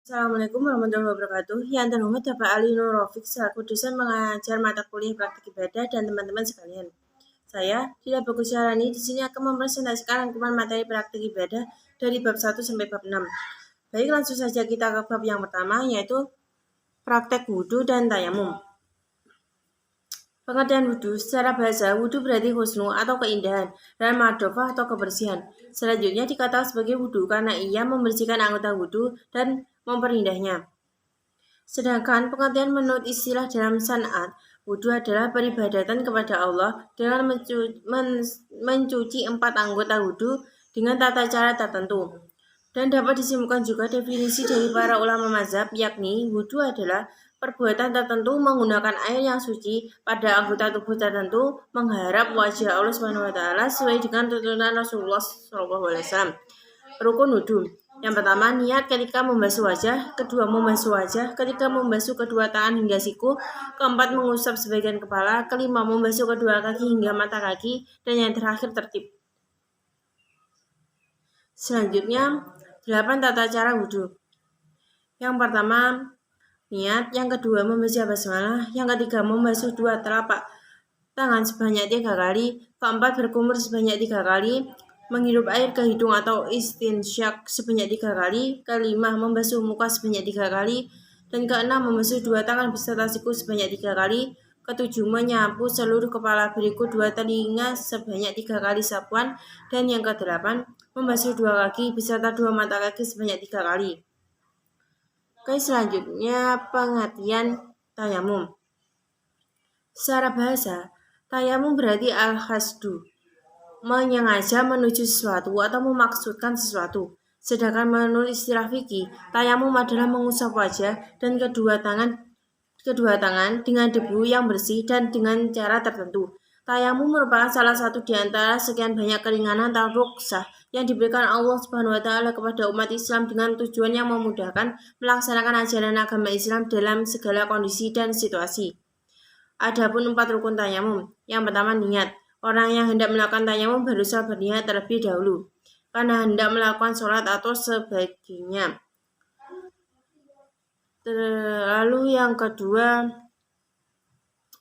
Assalamualaikum warahmatullahi wabarakatuh. Yang terhormat Bapak Ali Nur Rafiq selaku dosen mengajar mata kuliah praktik ibadah dan teman-teman sekalian. Saya, Dila Bagus Syarani, di sini akan mempresentasikan rangkuman materi praktik ibadah dari bab 1 sampai bab 6. Baik, langsung saja kita ke bab yang pertama, yaitu praktek wudhu dan tayamum. Pengertian wudhu secara bahasa, wudhu berarti husnu atau keindahan dan ma'rifah atau kebersihan. Selanjutnya dikatakan sebagai wudhu karena ia membersihkan anggota wudhu dan memperindahnya. Sedangkan pengertian menurut istilah dalam sanad, wudhu adalah peribadatan kepada Allah dengan mencuci 4 anggota wudhu dengan tata cara tertentu. Dan dapat disimpulkan juga definisi dari para ulama mazhab, yakni wudhu adalah perbuatan tertentu menggunakan air yang suci pada anggota tubuh tertentu mengharap wajah Allah SWT sesuai dengan tuntunan Rasulullah SAW. Rukun wudhu. Yang pertama, niat ketika membasuh wajah. Kedua, membasuh wajah ketika membasuh kedua tangan hingga siku. Keempat, mengusap sebagian kepala. Kelima, membasuh kedua kaki hingga mata kaki. Dan yang terakhir, tertib. Selanjutnya, 8 tata cara wudhu. Yang pertama, niat. Yang kedua, membaca basmalah. Yang ketiga, membasuh 2 telapak tangan sebanyak 3 kali. Keempat, berkumur sebanyak 3 kali. Menghirup air ke hidung atau istinsyak sebanyak 3 kali. Kelima, membasuh muka sebanyak 3 kali. Dan keenam, membasuh 2 tangan beserta siku sebanyak 3 kali. Ketujuh, menyapu seluruh kepala berikut 2 telinga sebanyak 3 kali sapuan. Dan yang kedelapan, membasuh 2 kaki beserta 2 mata kaki sebanyak 3 kali. Oke, selanjutnya pengertian tayamum. Secara bahasa, tayamum berarti al-khasdu, menyengaja menuju sesuatu atau memaksudkan sesuatu. Sedangkan menurut istilah fikih, tayamum adalah mengusap wajah dan kedua tangan dengan debu yang bersih dan dengan cara tertentu. Tayamum merupakan salah satu di antara sekian banyak keringanan atau rukhsah yang diberikan Allah SWT kepada umat Islam dengan tujuan yang memudahkan melaksanakan ajaran agama Islam dalam segala kondisi dan situasi. Adapun 4 rukun tayamum. Yang pertama, niat. Orang yang hendak melakukan tayamum berusaha berniat terlebih dahulu karena hendak melakukan sholat atau sebagainya. Lalu yang kedua,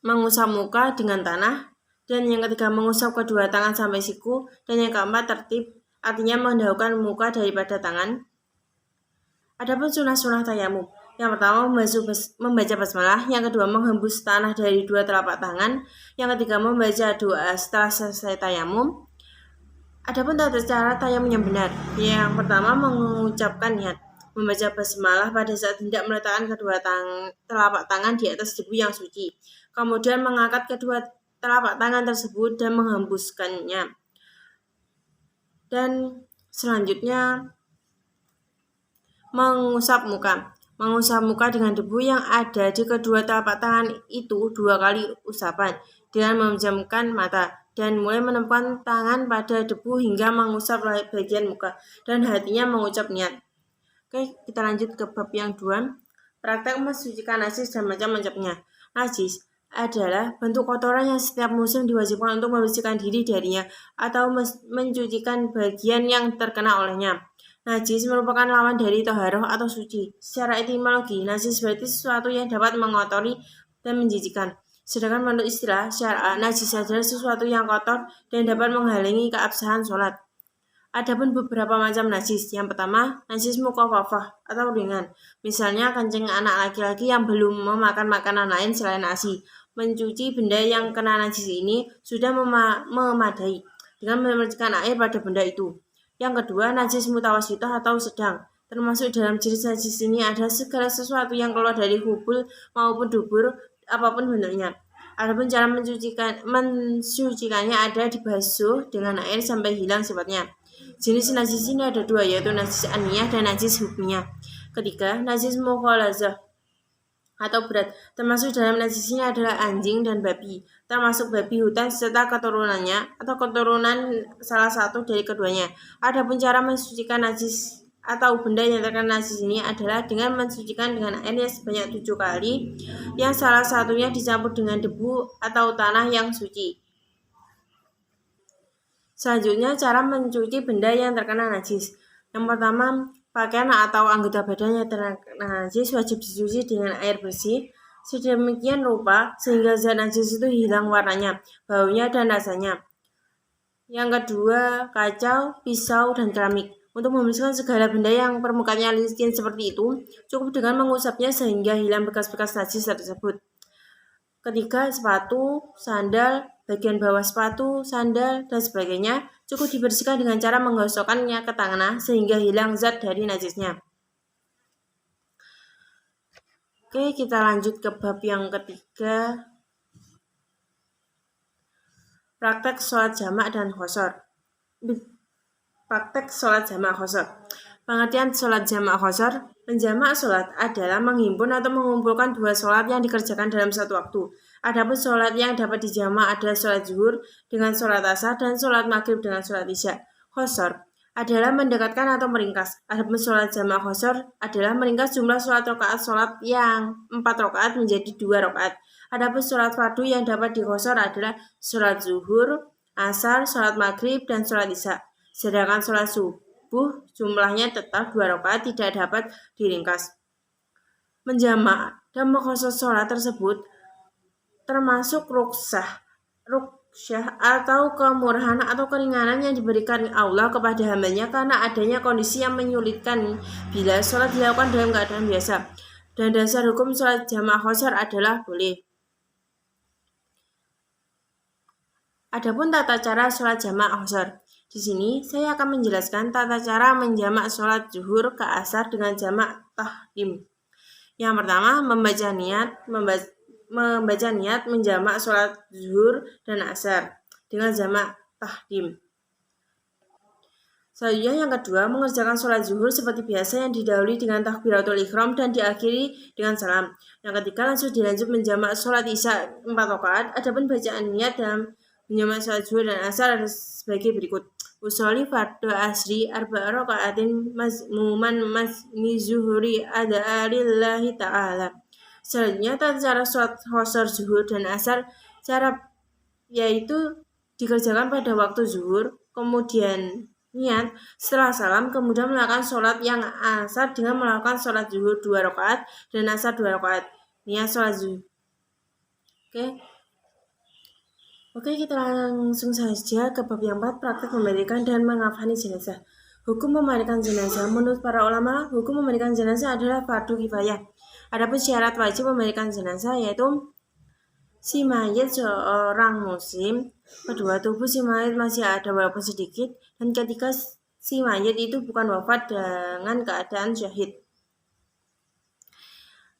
mengusap muka dengan tanah. Dan yang ketiga, mengusap kedua tangan sampai siku. Dan yang keempat, tertib, artinya mendahulukan muka daripada tangan. Adapun sunah-sunah tayamum. Yang pertama, membaca basmalah. Yang kedua, menghembus tanah dari 2 telapak tangan. Yang ketiga, membaca doa setelah selesai tayamum. Adapun tata cara tayamum yang benar. Yang pertama, mengucapkan niat. Membaca basmalah pada saat hendak meletakkan kedua telapak tangan di atas debu yang suci. Kemudian mengangkat kedua telapak tangan tersebut dan menghembuskannya. Dan selanjutnya, mengusap muka. Mengusap muka dengan debu yang ada di kedua telapak tangan itu 2 kali usapan dengan memejamkan mata dan mulai menempelkan tangan pada debu hingga mengusap bagian muka dan hatinya mengucap niat. Oke, kita lanjut ke bab yang 2. Praktek mensucikan najis dan macam-macamnya. Najis adalah bentuk kotoran yang setiap muslim diwajibkan untuk membersihkan diri darinya atau mencucikan bagian yang terkena olehnya. Najis merupakan lawan dari toharoh atau suci. Secara etimologi, najis berarti sesuatu yang dapat mengotori dan menjijikkan. Sedangkan menurut istilah syar'a, najis adalah sesuatu yang kotor dan dapat menghalangi keabsahan sholat. Adapun beberapa macam najis. Yang pertama, najis mukhafafah atau ringan. Misalnya kencing anak laki-laki yang belum memakan makanan lain selain ASI. Mencuci benda yang kena najis ini sudah memadai dengan memercikan air pada benda itu. Yang kedua, najis mutawasitoh atau sedang. Termasuk dalam jenis najis ini ada segala sesuatu yang keluar dari hubul maupun dubur, apapun bentuknya. Adapun cara mensucikannya ada dibasuh dengan air sampai hilang sifatnya. Jenis najis ini ada 2, yaitu najis aniyah dan najis hukmiyah. Ketiga, najis mukhalazah atau berat. Termasuk dalam najis ini adalah anjing dan babi, termasuk babi hutan serta keturunannya atau keturunan salah satu dari keduanya. Adapun cara mensucikan najis atau benda yang terkena najis ini adalah dengan mensucikan dengan air sebanyak 7 kali, yang salah satunya dicampur dengan debu atau tanah yang suci. Selanjutnya, cara mencuci benda yang terkena najis. Yang pertama, pakaian atau anggota badannya terkena najis wajib dicuci dengan air bersih sedemikian rupa sehingga zat najis itu hilang warnanya, baunya, dan rasanya. Yang kedua, kacau, pisau, dan keramik. Untuk membersihkan segala benda yang permukaannya licin seperti itu, cukup dengan mengusapnya sehingga hilang bekas-bekas najis tersebut. Ketiga, sepatu, sandal, bagian bawah sepatu, sandal, dan sebagainya cukup dibersihkan dengan cara menggosokkannya ke tanah sehingga hilang zat dari najisnya. Oke, kita lanjut ke bab yang ketiga. Praktek sholat jamak dan qashar. Praktek sholat jamak qashar. Pengertian sholat jamak qashar. Menjamak sholat adalah menghimpun atau mengumpulkan dua sholat yang dikerjakan dalam satu waktu. Adapun sholat yang dapat dijamak adalah sholat zuhur dengan sholat asar dan sholat maghrib dengan sholat isya. Qashar adalah mendekatkan atau meringkas. Adapun sholat jamak qashar adalah meringkas jumlah rakaat sholat yang 4 rakaat menjadi 2 rakaat. Adapun sholat fardu yang dapat diqashar adalah sholat zuhur, asar, sholat maghrib, dan sholat isya. Sedangkan sholat subuh jumlahnya tetap 2 rakaat tidak dapat diringkas. Menjamak dan mengqashar sholat tersebut termasuk rukhsah atau kemurahan atau keringanan yang diberikan Allah kepada hambanya karena adanya kondisi yang menyulitkan bila sholat dilakukan dalam keadaan biasa. Dan dasar hukum sholat jamak qashar adalah boleh. Adapun tata cara sholat jamak qashar. Di sini saya akan menjelaskan tata cara menjamak sholat zuhur ke asar dengan jamak tahdim. Yang pertama, membaca niat menjamak sholat zuhur dan asar dengan jamak tahdim. Selanjutnya yang kedua, mengerjakan sholat zuhur seperti biasa yang didahului dengan takbiratul ihram dan diakhiri dengan salam. Yang ketiga, dilanjut menjamak sholat isya 4 rakaat. Adapun bacaan niat dalam menjamak sholat zuhur dan asar ada sebagai berikut. Usolli fardhu asri arba'a raka'atin mazmuman masni zuhuri ada lillahi ta'ala. Selanjutnya tata cara sholat qashar zuhur dan asar yaitu dikerjakan pada waktu zuhur, kemudian niat setelah salam, kemudian melakukan sholat yang asar dengan melakukan sholat zuhur 2 rakaat dan asar 2 rakaat. Niat sholat zuhur. Oke, kita langsung saja ke bab yang 4, praktek memandikan dan mengafani jenazah. Hukum memandikan jenazah. Menurut para ulama, hukum memandikan jenazah adalah fardu kifayah. Adapun syarat wajib memandikan jenazah yaitu si mayit seorang muslim, kedua tubuh si mayit masih ada walaupun sedikit, dan ketiga si mayit itu bukan wafat dengan keadaan syahid.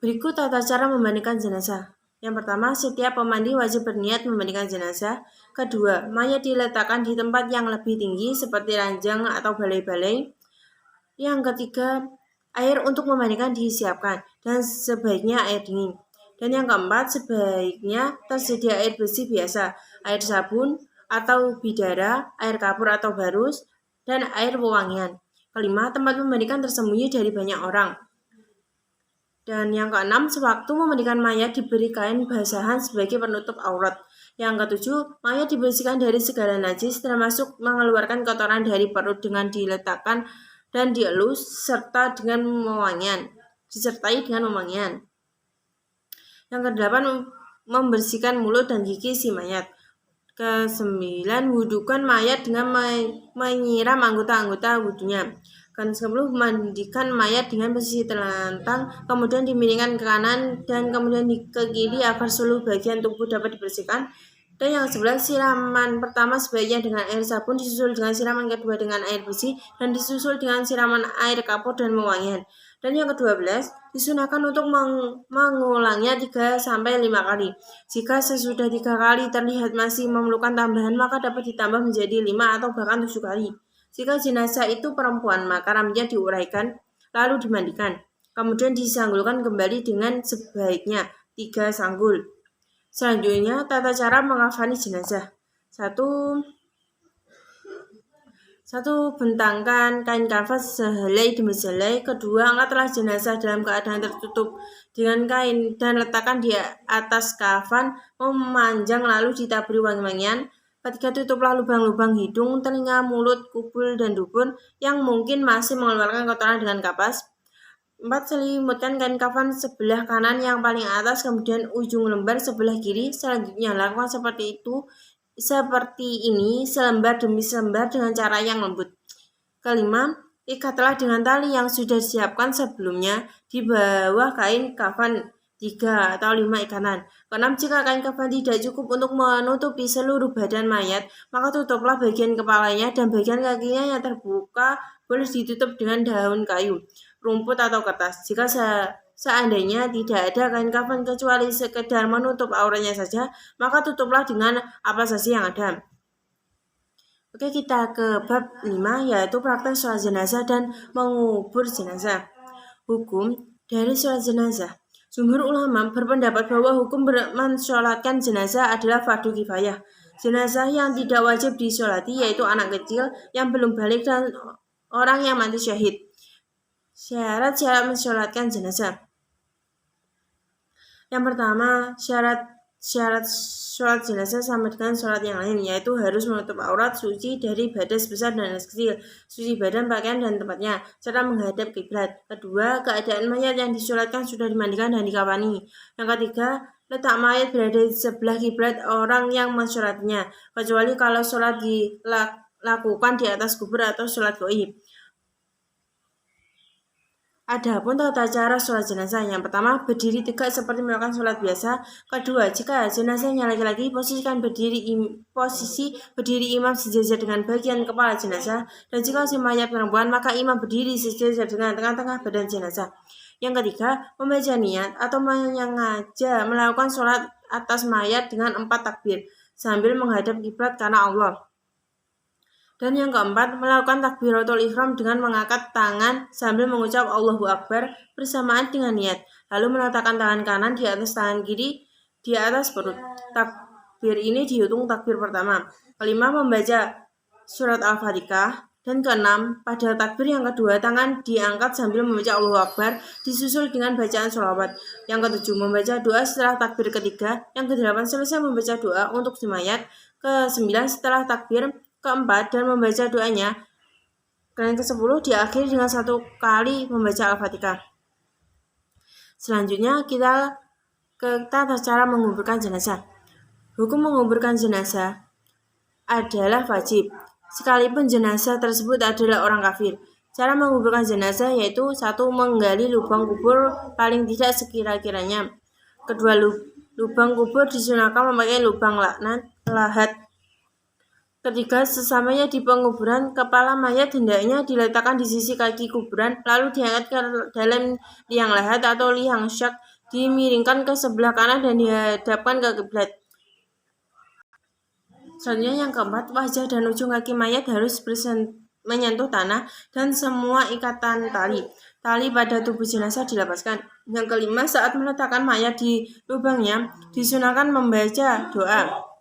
Berikut tata cara memandikan jenazah. Yang pertama, setiap pemandi wajib berniat memandikan jenazah. Kedua, mayat diletakkan di tempat yang lebih tinggi seperti ranjang atau balai-balai. Yang ketiga, air untuk memandikan disiapkan dan sebaiknya air dingin. Dan yang keempat, sebaiknya tersedia air bersih biasa, air sabun atau bidara, air kapur atau barus, dan air wewangian. Kelima, tempat memandikan tersembunyi dari banyak orang. Dan yang keenam, sewaktu memandikan mayat diberi kain basahan sebagai penutup aurat. Yang ketujuh, mayat dibersihkan dari segala najis termasuk mengeluarkan kotoran dari perut dengan diletakkan dan dielus disertai dengan wewangian. Yang kedelapan, membersihkan mulut dan gigi si mayat. Kesembilan, wudukan mayat dengan menyiram anggota-anggota wudunya. Ke-10, memandikan mayat dengan posisi telentang, kemudian dimiringkan ke kanan dan kemudian ke kiri agar seluruh bagian tubuh dapat dibersihkan. Dan yang ke-11, siraman pertama sebaiknya dengan air sabun, disusul dengan siraman kedua dengan air bersih, dan disusul dengan siraman air kapur dan wewangian. Dan yang ke-12, disunahkan untuk mengulangnya 3-5 kali. Jika sesudah 3 kali terlihat masih memerlukan tambahan, maka dapat ditambah menjadi 5 atau bahkan 7 kali. Jika jenazah itu perempuan, maka rambutnya diuraikan, lalu dimandikan. Kemudian disanggulkan kembali dengan sebaiknya 3 sanggul. Selanjutnya, tata cara mengafani jenazah. 1. Bentangkan kain kanvas sehelai demi sehelai. Kedua, angkatlah jenazah dalam keadaan tertutup dengan kain dan letakkan di atas kafan memanjang lalu ditaburi wangi-wangian. Ketiga, tutuplah lubang-lubang hidung, telinga, mulut, kupul, dan dubur yang mungkin masih mengeluarkan kotoran dengan kapas. 4. Selimutkan kain kafan sebelah kanan yang paling atas, kemudian ujung lembar sebelah kiri. Selanjutnya, lakukan seperti ini selembar demi selembar dengan cara yang lembut. Kelima, ikatlah dengan tali yang sudah disiapkan sebelumnya di bawah kain kafan 3 atau 5 ikatan. Keenam, jika kain kafan tidak cukup untuk menutupi seluruh badan mayat, maka tutuplah bagian kepalanya dan bagian kakinya yang terbuka boleh ditutup dengan daun kayu, rumput atau kertas. Jika seandainya tidak ada kain kafan kecuali sekedar menutup auratnya saja, maka tutuplah dengan apa saja yang ada. Oke, kita ke bab 5, yaitu praktek sholat jenazah dan mengubur jenazah. Hukum dari sholat jenazah. Jumhur ulama berpendapat bahwa hukum mensholatkan jenazah adalah fardu kifayah. Jenazah yang tidak wajib disolati yaitu anak kecil yang belum balik dan orang yang mati syahid. Syarat-syarat mensholatkan jenazah. Yang pertama, syarat sholat jenazah sama dengan sholat yang lain, yaitu harus menutup aurat, suci dari badas besar dan badas kecil, suci badan, pakaian, dan tempatnya, serta menghadap kiblat. Kedua, keadaan mayat yang disolatkan sudah dimandikan dan dikafani. Yang ketiga, letak mayat berada di sebelah kiblat orang yang mensolatinya, kecuali kalau sholat dilakukan di atas kubur atau sholat gaib. Adapun tata cara sholat jenazah, yang pertama, berdiri tegak seperti melakukan sholat biasa. Kedua, jika jenazahnya laki-laki, posisi berdiri imam sejajar dengan bagian kepala jenazah. Dan jika si mayat perempuan, maka imam berdiri sejajar dengan tengah-tengah badan jenazah. Yang ketiga, membaca niat atau menyengaja melakukan sholat atas mayat dengan 4 takbir sambil menghadap kiblat karena Allah. Dan yang keempat, melakukan takbiratul ihram dengan mengangkat tangan sambil mengucap Allahu Akbar bersamaan dengan niat. Lalu meletakkan tangan kanan di atas tangan kiri di atas perut. Takbir ini dihitung takbir pertama. Kelima, membaca surat Al-Fatihah. Dan keenam, pada takbir yang kedua, tangan diangkat sambil membaca Allahu Akbar disusul dengan bacaan sholawat. Yang ketujuh, membaca doa setelah takbir ketiga. Yang kedelapan, selesai membaca doa untuk si mayat. Ke-9, setelah takbir keempat dan membaca doanya. Dan ke-10 diakhiri dengan 1 kali membaca Al-Fatihah. Selanjutnya kita ke tata cara menguburkan jenazah. Hukum menguburkan jenazah adalah wajib, sekalipun jenazah tersebut adalah orang kafir. Cara menguburkan jenazah yaitu 1. Menggali lubang kubur paling tidak sekira-kiranya. Kedua, lubang kubur disunahkan memakai lubang lahat. Ketiga, sesamanya di penguburan, kepala mayat hendaknya diletakkan di sisi kaki kuburan, lalu diangkat ke dalam liang lahat atau liang syak, dimiringkan ke sebelah kanan dan dihadapkan ke kiblat. Selanjutnya yang keempat, wajah dan ujung kaki mayat harus menyentuh tanah dan semua ikatan tali pada tubuh jenazah dilepaskan. Yang kelima, saat meletakkan mayat di lubangnya, disunahkan membaca doa.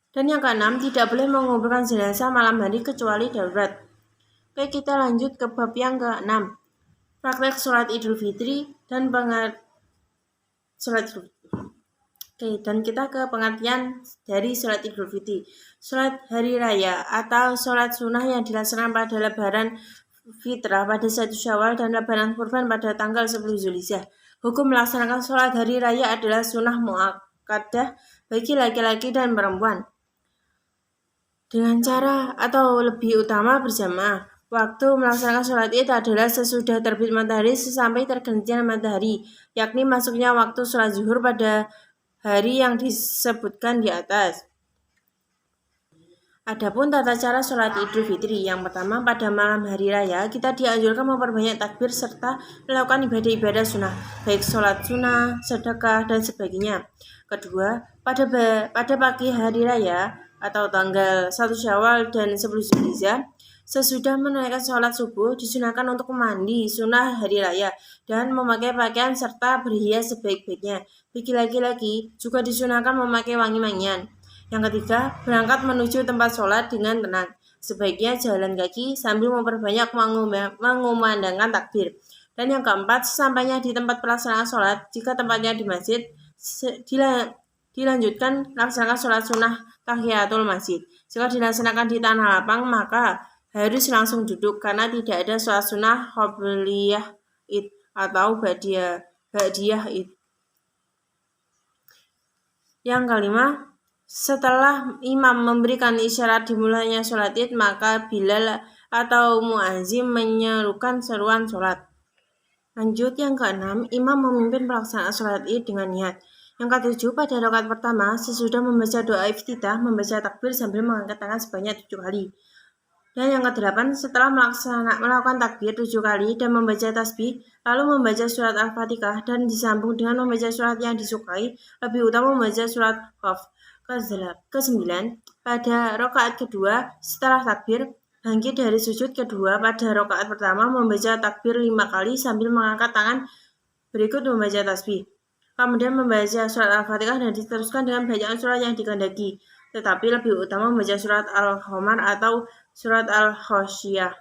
Dan yang keenam, tidak boleh menguburkan jenazah malam hari kecuali darurat. Oke, kita lanjut ke bab yang ke-6. Praktek sholat Idul Fitri dan sholat Idul Fitri. Oke, dan kita ke pengertian dari sholat Idul Fitri. Sholat hari raya atau sholat sunnah yang dilaksanakan pada lebaran fitrah pada 1 Syawal dan lebaran kurban pada tanggal 10 Zulhijjah. Hukum melaksanakan sholat hari raya adalah sunnah muakkadah bagi laki-laki dan perempuan, dengan cara atau lebih utama berjamaah. Waktu melaksanakan sholat id adalah sesudah terbit matahari sesampai tergelincirnya matahari, yakni masuknya waktu sholat zuhur pada hari yang disebutkan di atas. Adapun tata cara sholat Idul Fitri, yang pertama, pada malam hari raya kita dianjurkan memperbanyak takbir serta melakukan ibadah-ibadah sunnah, baik sholat sunnah, sedekah, dan sebagainya. Kedua, pada pagi hari raya atau tanggal 1 Syawal dan 10 Zulhijjah, sesudah menunaikan sholat subuh, disunahkan untuk mandi sunnah hari raya dan memakai pakaian serta berhias sebaik-baiknya. Bagi laki-laki juga disunahkan memakai wangi-wangian. Yang ketiga, berangkat menuju tempat sholat dengan tenang. Sebaiknya jalan kaki sambil memperbanyak mengumandangkan takbir. Dan yang keempat, sesampainya di tempat pelaksanaan sholat, jika tempatnya di masjid, Dilanjutkan laksanakan sholat sunnah tahiyatul masjid. Jika dilaksanakan di tanah lapang, maka harus langsung duduk karena tidak ada sholat sunnah qobliyah id atau ba'diyah id. Yang kelima, setelah imam memberikan isyarat dimulainya sholat id, maka Bilal atau muazzin menyerukan seruan sholat. Lanjut yang keenam, imam memimpin pelaksanaan sholat id dengan niat. Yang ketujuh, pada rakaat pertama, sesudah membaca doa iftitah, membaca takbir sambil mengangkat tangan sebanyak 7 kali. Dan yang kedelapan, setelah melakukan takbir 7 kali dan membaca tasbih, lalu membaca surat Al-Fatihah dan disambung dengan membaca surat yang disukai, lebih utama membaca surat Qaf. Kesembilan, pada rakaat kedua, setelah takbir, bangkit dari sujud kedua pada rakaat pertama, membaca takbir 5 kali sambil mengangkat tangan, berikut membaca tasbih. Kemudian membaca surat Al-Fatihah dan diteruskan dengan bacaan surat yang dikehendaki. Tetapi lebih utama membaca surat Al-Qamar atau surat Al-Ghasyiyah.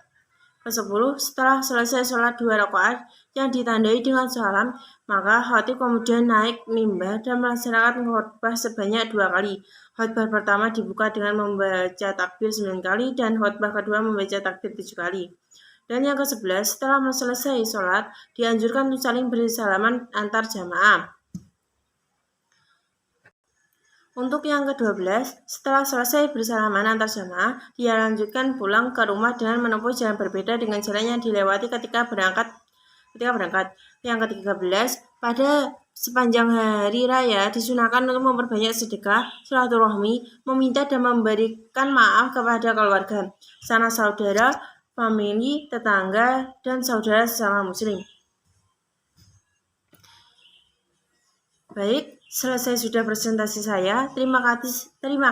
Ke-10, setelah selesai sholat 2 rakaat yang ditandai dengan salam, maka khatib kemudian naik mimbar dan melaksanakan khutbah sebanyak 2 kali. Khutbah pertama dibuka dengan membaca takbir 9 kali dan khutbah kedua membaca takbir 7 kali. Dan yang ke-11, setelah selesai sholat, dianjurkan untuk saling bersalaman antar jamaah. Untuk yang ke-12, setelah selesai bersalaman antar jamaah, dia lanjutkan pulang ke rumah dengan menempuh jalan berbeda dengan jalan yang dilewati ketika berangkat. Yang ke-13, pada sepanjang hari raya disunahkan untuk memperbanyak sedekah, silaturahmi, meminta dan memberikan maaf kepada keluarga, sanak saudara, famili, tetangga, dan saudara sesama muslim. Baik, selesai sudah presentasi saya. Terima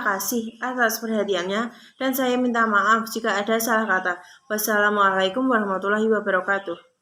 kasih atas perhatiannya dan saya minta maaf jika ada salah kata. Wassalamualaikum warahmatullahi wabarakatuh.